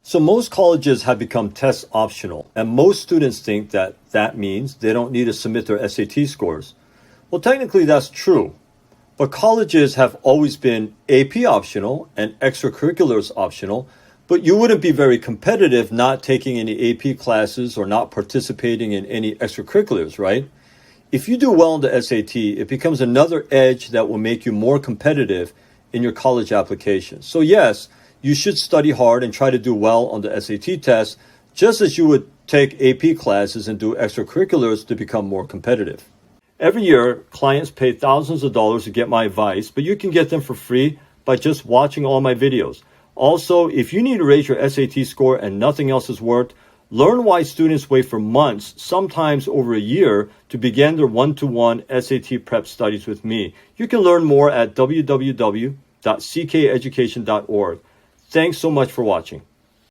So most colleges have become test optional, and most students think that that means they don't need to submit their SAT scores. Well, technically that's true, but colleges have always been AP optional and extracurriculars optional, but you wouldn't be very competitive not taking any AP classes or not participating in any extracurriculars, right? If you do well on the SAT, it becomes another edge that will make you more competitive in your college application. So yes, you should study hard and try to do well on the SAT test, just as you would take AP classes and do extracurriculars to become more competitive. Every year, clients pay thousands of dollars to get my advice, but you can get them for free by just watching all my videos. Also, if you need to raise your SAT score and nothing else has worked, learn why students wait for months, sometimes over a year, to begin their one-to-one SAT prep studies with me. You can learn more at www.ckeducation.org. Thanks so much for watching.